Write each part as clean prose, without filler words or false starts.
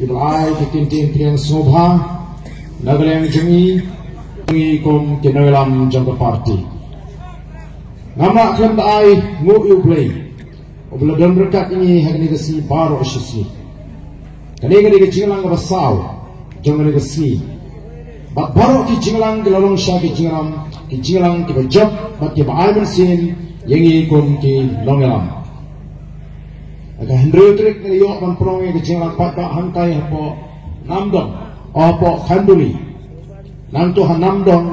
ibalai kikintin priang sobha nagaleng jengi kom kinolam jangka parti nama klem taai ngu ublay obladon berkat ini hagni kasi baro asyisi kani ke jinglang basaw jangan kasi baro ki jinglang gelalong sya ki jinglang ki bajab bat ki baalmen sin yengi kom ki longelam aga hendro trik niliyo ban prong ki jinglang pat ba hantai hapo namdong opo khanduli nanto hanamdong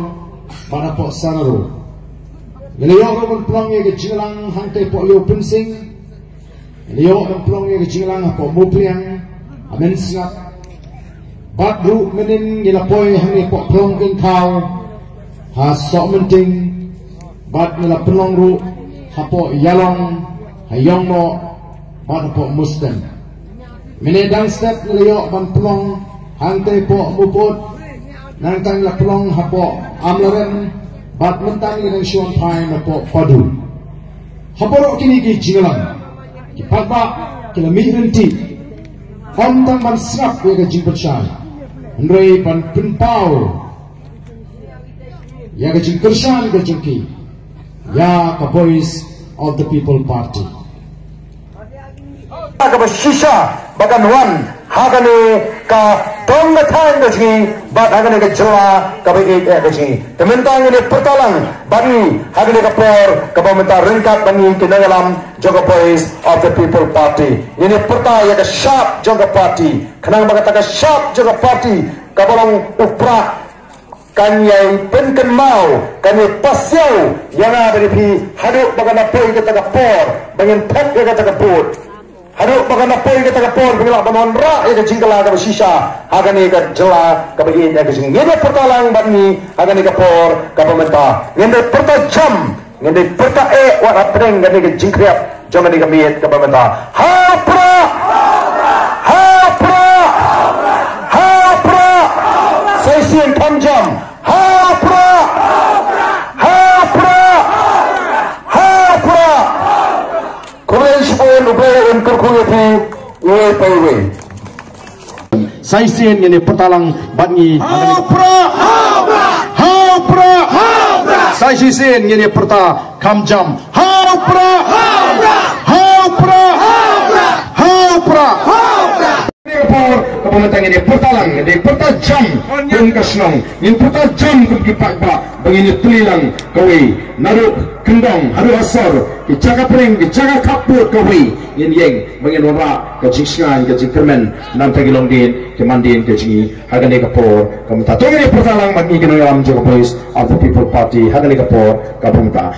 pada po sanaro niliyo ban prong ki jinglang hantai po yo pensing niliyo ban prong ki jinglang hapo mupliang amen singat bat ru menin gilapoy hangi po prong kin kaw ha sok menting bat nila prong ru hapo yalong hayong mo bat hapo mustem menedang step niliyo ban prong hantai po muput nantang la prong hapo amlaren bat mentang nang syuan pai hapo padu hapo ro kini ki jinglang ki patba kila mi renti om tang ban snap ya ke jingpet syai Andrei pan pinpau ya ke jingkershan ke jingki ya ke voice of the people party ka shisha bagan wan hagane ka dong na time ke jingi bat hagane ke jela ka be ke jingi tementang ini pertalang bagi hagane ka por ka pemerintah rengkat bagi dalam jaga voice of the people party ini perta ya ke sharp jaga party kenang bagata ka sharp jaga party ka bolong upra kanyai penken mau kanyai pasyau yang ada di haduk bagana poi ke taga por bangin pet ke taga por haduk bagana poi ke taga por bangin banon ra ya ke jingkala ka shisha hagani ka jela ka begin ya ke jing ini pertalang bani hagani ka por ka pemerintah ini perta jam ini perta wat apreng gani ke jingkriap jangan dikamiet ke pemerintah hapra hapra hapra saya sian panjang hapra hapra hapra kulen sepon ubay kerkuyati we paywe saya sian ini pertalang bangi hapra hapra saya sian ini perta kamjam hapra hapra hapra pemerintah ini pertalang ini pertajam pun kasnong ini pertajam kegipak bak begini tulilang kawi naruh kendong haru asar dijaga pering dijaga kapur kawi ini yang begini wara kejingsingan kejingkermen nam tagilong din kemandin kejingi hagani kapur pemerintah tu ini pertalang bagi kenoyam jaga voice of the people party hagani kapur pemerintah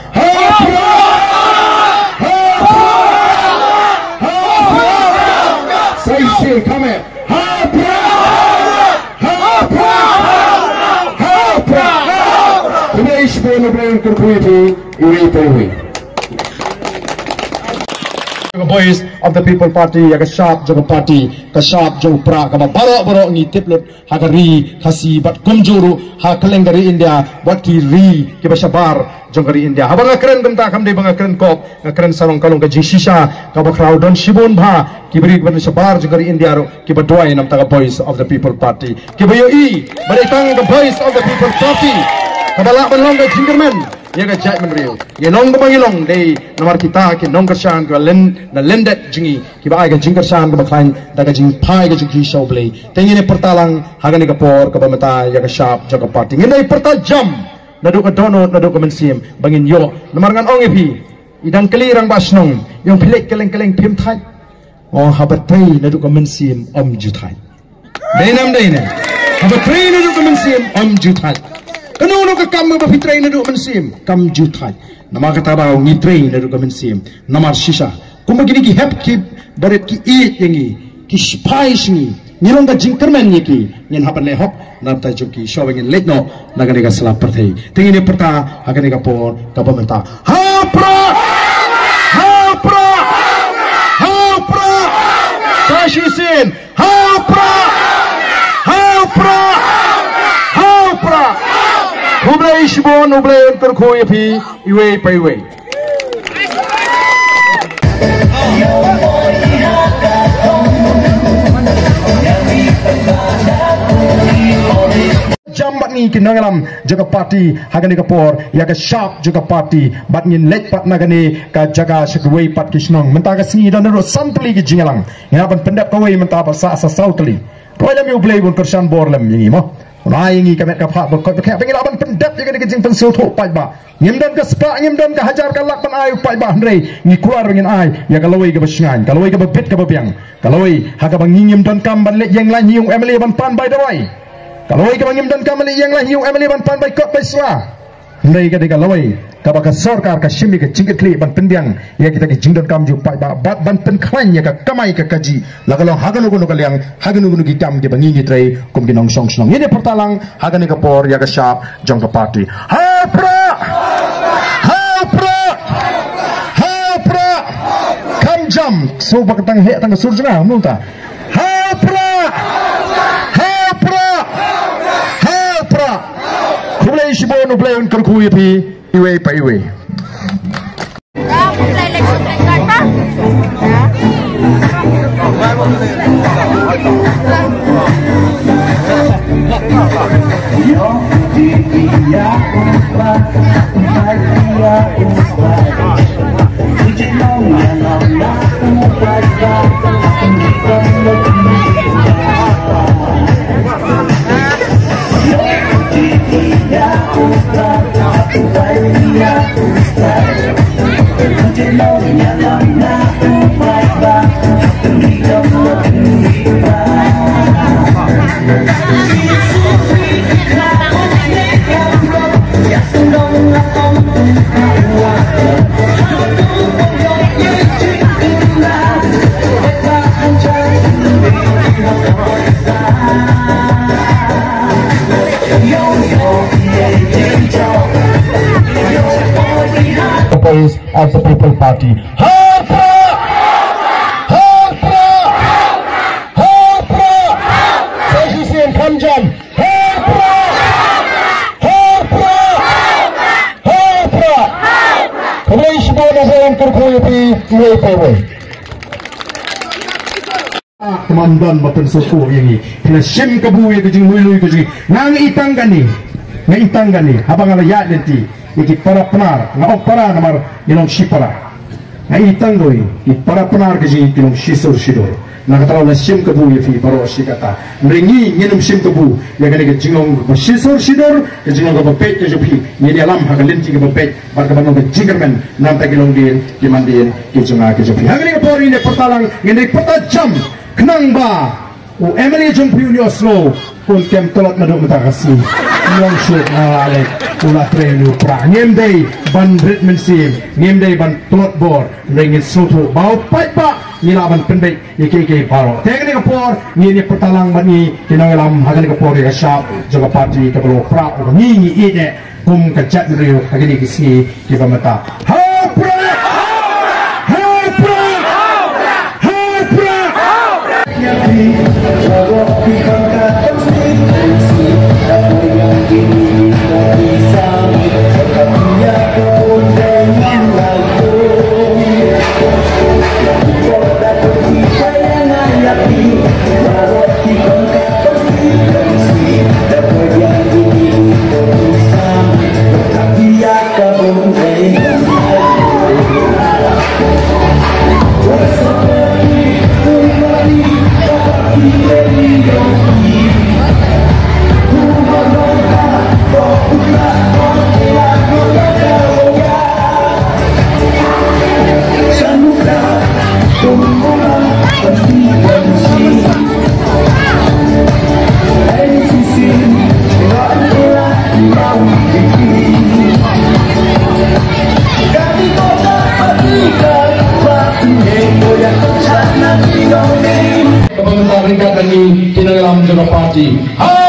saya sih kami voice of the people party ya sharp jaga party ka sharp jo pra ka baro ni tiplut hagari khasi bat kumjuru ha keleng dari India buat kiri ke basabar jong dari India ha banga keren benta kam de banga keren kop keren sarong kalong ka jishisha ka ba crowdon shibun bha kibri ban sabar jong dari India ro ki badwai nam ta voice of the people party ki bayo i baretang the voice of the people party kadala banlong ka jingermen ya ga jai menriu ya nong bangilong dei nomor kita ke nong kersan ke len na lendet jingi ki ba ga jingkersan ke baklain da ga jing pai ga jingi showplay tengi ne pertalang hagani ka por ka pamata ya ga sharp jaga party ngai pertajam nadu ka dono nadu ka mensim bangin yo nomor ngan ong epi idang kelirang basnong yang pilek keleng-keleng pim thai oh habatai nadu ka mensim om juthai deinam deine habatai nadu ka mensim om juthai Kanu ka kam ba fitrain nadu mensim kam juthai nama kata ba ngitrain nadu ka mensim namar shisha kumagini ki hep ki baret ki e yengi ki spy singi nilong ka jingkermen yeki nyen hapan le hok nabta joki showing in late no nagane ka sala perthai tingini perta hagane ka por ka pamenta hapra hapra hapra sashi sin hapra hapra hapra Ublay shibon ublay terkoy pi iwe pa iwe. Yo voy a bangi kinangalam jaga parti hagani kapor ya ka sharp jaga parti bat ngin lek pat nagani ka jaga sekwei pat kisnong mentaga singi dan ro sampli ki jingalang ya ban pendap kawai mentaba sa sautli roilam yu play bun kersan borlam yingi mo Naingi kamet kapha berkot berkhat pengen laban pendap juga dikejing pensil thok pai ba ngimdan ka spa ngimdan ka hajar ka lak pan ai pai ba hrei ngi kuar ngin ai ya kaloi ka besngan kaloi ka bepet ka bepiang kaloi ha ka bang ngimdan kam ban le yang la hiung emily ban pan bai dawai kaloi ka bang ngimdan kam le yang la hiung emily ban pan bai kot bai swa hrei ka de kaloi ka ba ka sarkar ka shimi ka jingket kli ban pendiang ya kita ki jingdan kam ju pai ba bat ban pen khlan ya ka kamai ka kaji la kalong haganu gunu kaliang haganu gunu ki kam ke bangi ngi trei kum ki nong song song ini pertalang hagani ka por ya ka sharp jong ka party hapra kam jam so ba tang he tang sur jna multa hapra kulai shibo no play on kar khu pi iwe pa iwe of the People Party. Session Kamjam. Kulai shibo na zayin kurkuyi pi iwe pewe. Komandan mapen suku ini. Kena sim kebuwe kejing mului kejing. Nang itang gani. Habang ala ya nanti. Iki para penar, ngok para namar ilong shipara. Ngai tanggoi, i para penar keji ilong shisur shidor. Nakatalaw na sim kebu yafi baro shikata. Meringi nginum sim kebu, ya kani ke jingong shisur shidor, ke jingong ke bepet ke jopi. Ni alam hakalinti ke bepet, bar ke banong ke jingermen, nampak ilong din, kimandin, ke jonga ke jopi. Hagani ke pori ne pertalang, ngene pertajam, kenang ba. O Emily jompi uni Oslo, kun kem tolot maduk metakasi. Nyong shoot na alek. Ulah trenu pra ngemdei ban ritmen sim ngemdei ban plot bor ringin soto bau paipa nila ban pendek ikeke baro tekni kapor ni pertalang bani kinangalam hagani kapor ya sharp jaga party kablo pra ni ide kum kachat riu hagani kisi kibamata ha pra Party.